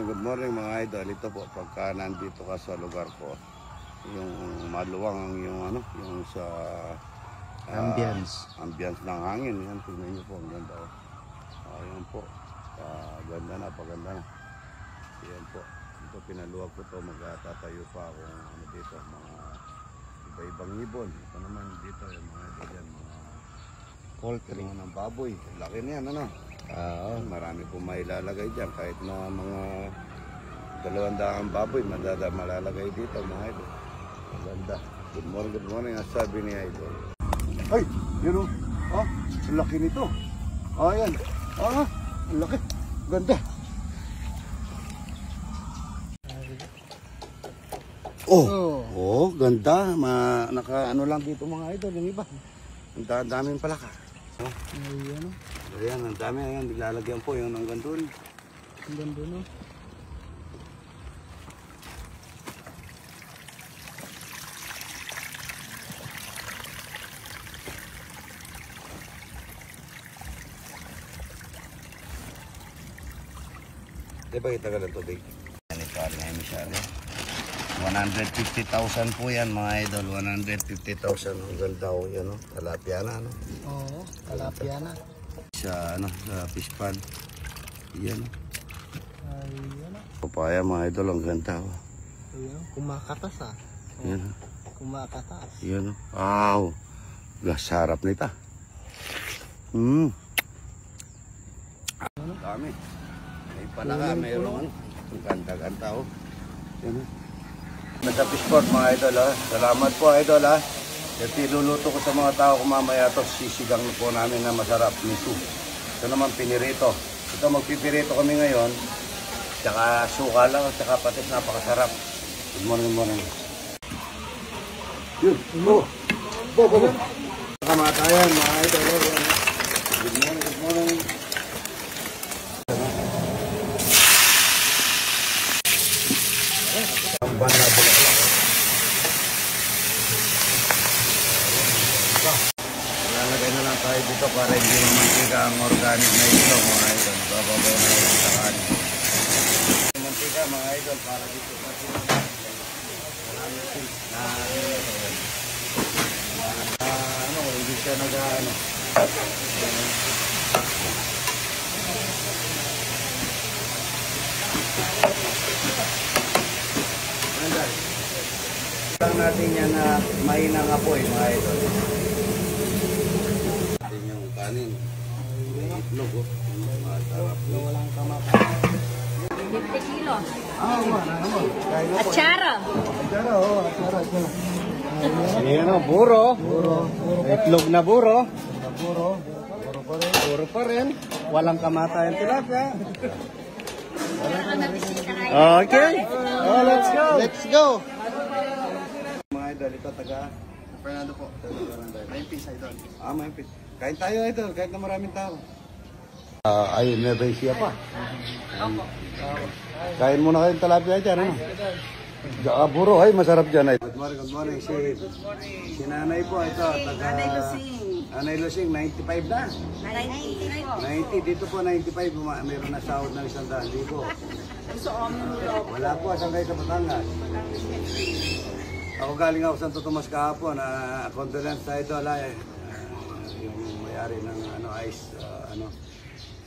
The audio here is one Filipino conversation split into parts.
good morning mga idol. Ito po, pagka nandito ka sa lugar ko, yung maluwang yung ano, yung sa ambience ng hangin. Yan, tingnan nyo po, ang ganda. Ayan po, ganda na, paganda na. Ayan po, ito pinaluwag ko to, magtatayo pa ako ano dito, mga iba-ibang ibon. Ito naman dito, yung mga idol yan, mga poultry ng baboy. Laki na yan, ano? Marami po mailalagay dyan, kahit na mga 200 baboy malalagay dito mga idol. Maganda. Good morning ang sabi ni idol. Ay, yun o. Ang laki nito. Ayan. Ang laki. Ganda. Ganda. Naka ano lang dito mga idol, yung iba. Ang daming palaka. Ayan, ang dami. Ayan, nilalagyan po yung hanggang doon. hanggang doon, no? Diba kita ka ng tubig? Yan ito, aring emisyari. 150,000 po yan mga idol. 150,000 ang ganda o yan o. Talapia na no? Oo, talapia na. Sa ano, sa fish pond. Yan o. Ayan o. Papaya mga idol, ang ganda o. Ayan, kumakatas ah. Yan o. Kumakatas. Yan o. Wow. Sarap nita. Dami. May palaka, mayroon. Ang ganda-ganda o. Yan o. Nagka-fishport mga idol ha. Salamat po idol ha. Ito iluluto ko sa mga tao kung mamaya ito. Sisigang po namin na masarap miso. Ito naman pinirito. Ito magpipirito kami ngayon. Tsaka suka lang. Tsaka patis napakasarap. Good morning. Yun. Bo. Kamatayan mga idol. Good morning. Ang banda bulaklak. Lalagay na lang tayo dito para hindi mamantika ang organic na ito mga idol. Bababaw na yung sa kanin. Mantika mga idol para dito kasi hindi siya nag-ano. Lang natin yan na mainang apoy mga idol. Natin yung kanin. May itlog o. Masarap. Walang kamakatas. 50 kilos. Atsara. Atsara. Ayan o, buro. Itlog na buro. Buro pa rin. Walang kamatayan tilapia. Okay. Let's go. Mga idol, ito taga Fernando po. Mayimpis idol. Mayimpis. Kain tayo idol, kahit na maraming tao. Ay, never siya pa. Kain muna kayong talapia dyan, ano? Buro, ay masarap dyan. Good morning. Si nanay po, ito. Nanay Lusing, 95 na. 90, dito po 95. Meron na sahod ng 100,000. Wala po, saan kayo sa Batangas? Ako galing ako sa Santo Tomas kahapon. Condolence sa idol. Yung may-ari ng ice,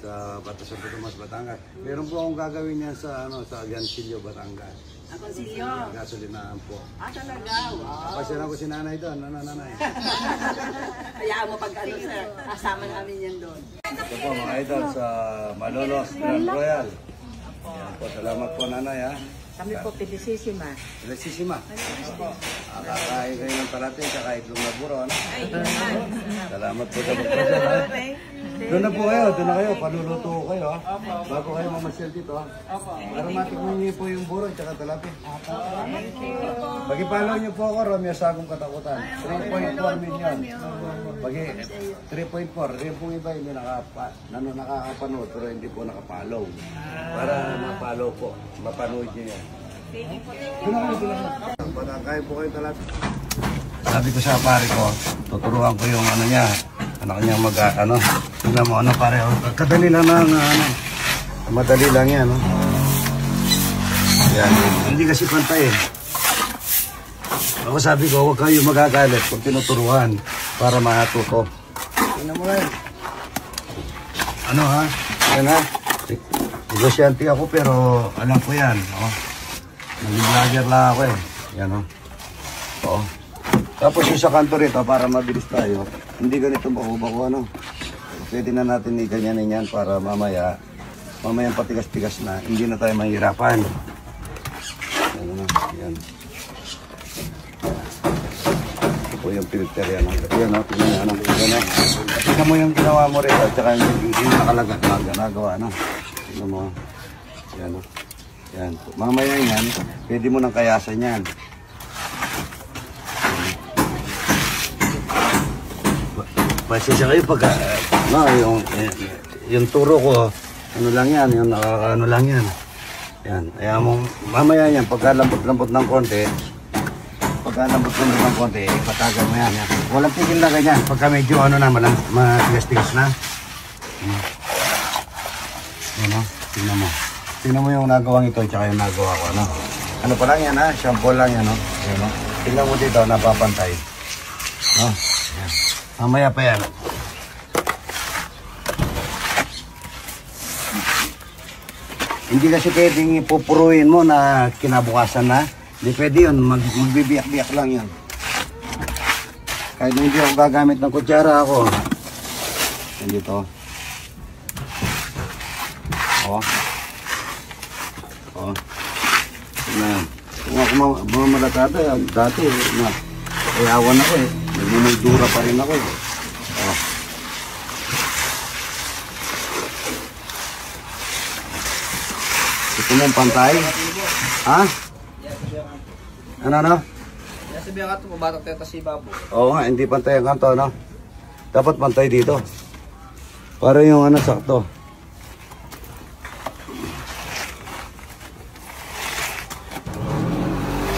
sa Bata Santo Tomas, Batangas. Meron po akong gagawin yan sa Agoncillo, Batangas. Agoncillo? Gasolinahan po. Talaga? Wow. Pasyalan ko si nanay doon. Nanay. Hayaan mo pag-ano sir. Kasama namin yan doon. Ito po mga idol sa Malolos Grand Royal. Yan po, salamat po nanay ha. Kami po Pilisisima. Pilisisima. Kakain kayo ng palate, saka itlog na buron. Salamat po sa pagpasya. Doon na po kayo, paluluto ko kayo ha. Bago kayo mamasyal dito ha. Para matikman niyo po yung buron, saka talapin. Pag-ipalaw niyo po ako, Romeo Sagong Katakutan. 3.4 million. Pagi 3.4. Yung pong iba hindi nakakapanood, pero hindi po nakapalaw. Para mapalaw po, mapanood niyo yan. Pagkakain po kayo talapin. Sabi ko sa pare ko, tuturuan ko yung niya. Anak niya tingnan mo pare, kadali lang madali lang yan Yan. Hindi kasi pantay eh. Ako sabi ko, huwag kayo magagalit kung tinuturuan para matuto. Tingnan mo lang. Ano ha? Yan ha? Negosyante ako pero alam ko yan. Oh. Naging vlogger lang ako eh. Yan oh. Oo. Tapos yung sa kanto rito para mabilis tayo. Hindi ganito bako-bako ano. Pwede na natin iganyanin yan para mamayang patigas-tigas na. Hindi na tayo mahirapan. Yan na. Yan. Ito po yung filter yan. Yan o. Tingnan yan. Tingnan mo yung ginawa mo rito. At saka yung nakalagat na ginagawa. Tingnan mo. Yan o. Yan. Mamaya yan. Pwede mo nang kayasan yan. Pasensya kayo pag yung turo ko, ano lang yan, yung ano lang yan. Yan, kaya mo, mamaya yan, pagkalambot-lambot ng konti, patagal mo yan. Walang tigil na ganyan, pagka medyo ano na, matigas-tigas na. Ano, tingnan mo. Tingnan mo yung nagawang ito, tsaka yung nagawa ko, ano. Ano pa lang yan ha, shampoo lang yan, no. Ano? Tingnan mo dito, napapantay. No, yan. Mamaya pa yan. Hindi kasi pwedeng ipupuruin mo na kinabukasan na. Hindi pwede yun. Magbibiyak-biyak lang yan. Kahit hindi ako gagamit ng kutsara ako. Yan dito. O. O. Yan. Kung ako mamalatata, dati, ayawan ako eh. Nagmumudura pa rin ako eh. Oh. Ito na yung pantay. Ha? Ano? Sabi nga ito, mabatang teta si Babo. Oo nga, hindi pantay ang kanto, no? Dapat pantay dito. Para yung ano, sakto.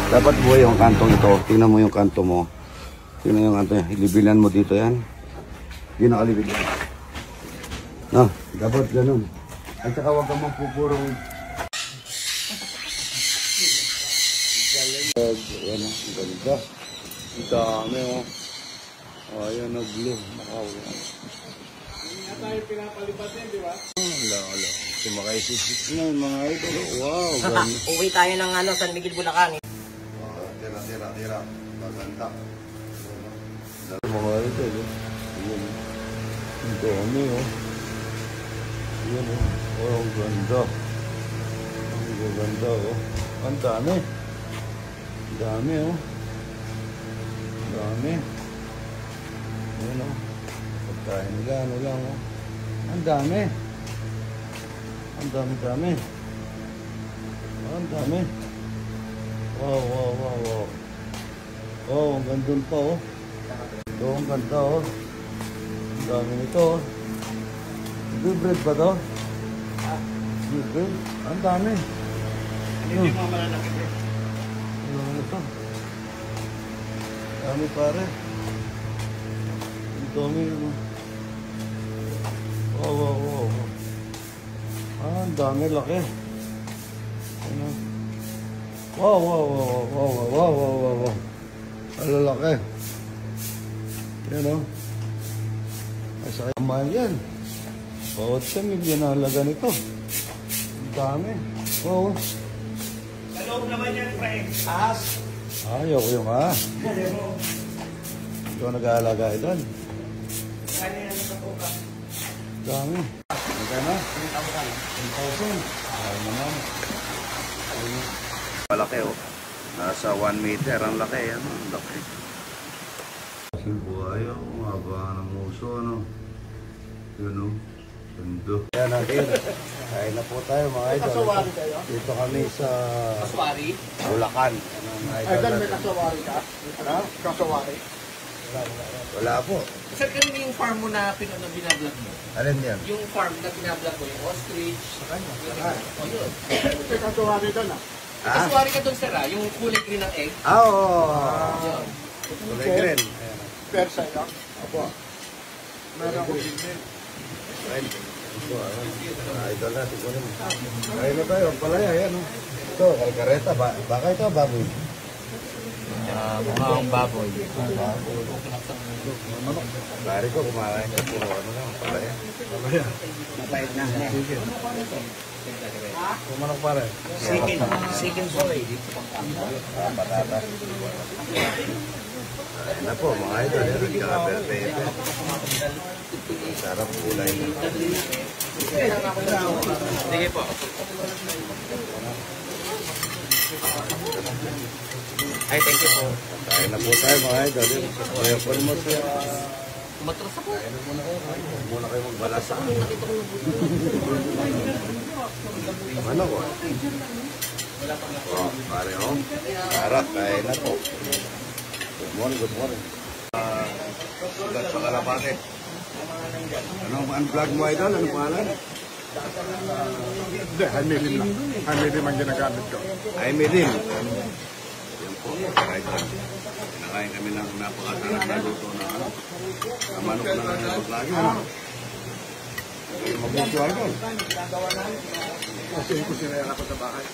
Dapat buhay yung kantong ito. Tingnan mo yung kanto mo. Tingnan yung kanto yan. Ilibilan mo dito yan. Hindi nakalibilan. No, dapat ganun. At saka huwag kang magpupurong. Ayan o, ang ganda. Ang dami o. Ayan na blue. Nakawa. Hindi na tayo pinapalipat yan, di ba? Wala. Sumakay-sisip na yung mga ito. Wow, ganda. Uwi tayo ng San Miguel, Bulacan. Tira. Maganda. Mga ito, yun. Ang dami, oh. Yun, oh. Oh, ang ganda. Ang ganda, oh. Ang dami. Ang dami, oh. Ang dami. Yun, oh. Pagkain nila, ano lang, oh. Ang dami. Ang dami. Ang dami. Wow. Oh, ang ganda pa, oh. Ito, ang ganda, oh. Ang dami nito, oh. Bread ba to? Bread? Ang dami. Hindi mo malalaki, bread. Ang dami nito. Ang dami, pare. Ang dami, oh. Wow. Ang dami, laki. Ano? Wow. Ang lalaki. Yan o. Ay, sa kayaman yan. Bawat sa milyon na halaga nito. Ang dami. Wow. Sa loob naman yan, pre. Taas. Ayoko yung Ikaw nag-aalaga doon. Kanya yan sa puka. Dami. Magkano? 10,000. Ay naman. Malaki oh. Nasa 1 meter ang laki. Ano? Ang laki. Kasing buhay oh. Mahaba ng uso. Ano? Yun oh. Ganda. Kaya natin. Kain na po tayo mga idol. Kasawari kayo? Dito kami sa Kasawari? Bulacan. Idol, may kasawari ka? Ano? Kasawari? Wala po. Sir, kanina yung farm mo na binablog mo? Alin yan? Yung farm na binablog mo, yung ostrich, sa kanya. O yun. May kasawari doon ah. Kasawari ka doon, sir ah, yung kulay green ng egg. Oo. Yun. Kulay green. Persa ito? Opo. Meron ko din din. Ito, idol natin ko rin. Kain na tayo, palaya yan. Oh. Ito, ito, kalkareta. Baka ito, baboy. Mukhang baboy. Pare ko, kumakain ka. Puro ano lang, palaya. Mapait na. Kumanok pare. Chicken solid. Patatas. Ayun na po, mga idol. Yan ang kaka-perfeite. Sarap kulay. Sige po. Ay, thank you po. Kain na po tayo mga idol. Kaya po mo siya. Matras po. Huwag muna kayo magbalasa. Ano ko? Oh, pare oh. Sarap, kain na po. Good morning, good morning. Sugat sa kalapate. Anong vlog mo idol? Anong pangalan? Hindi, Hamidim lang. Hamidim ang ginagamit ko. Ay, Medim. Yan po, idol. Kinakain kami ng napakasarap na luto na ano. Ang manok na pagkagi. Mabuti idol. Kasi ko sinayang ako sa bahay.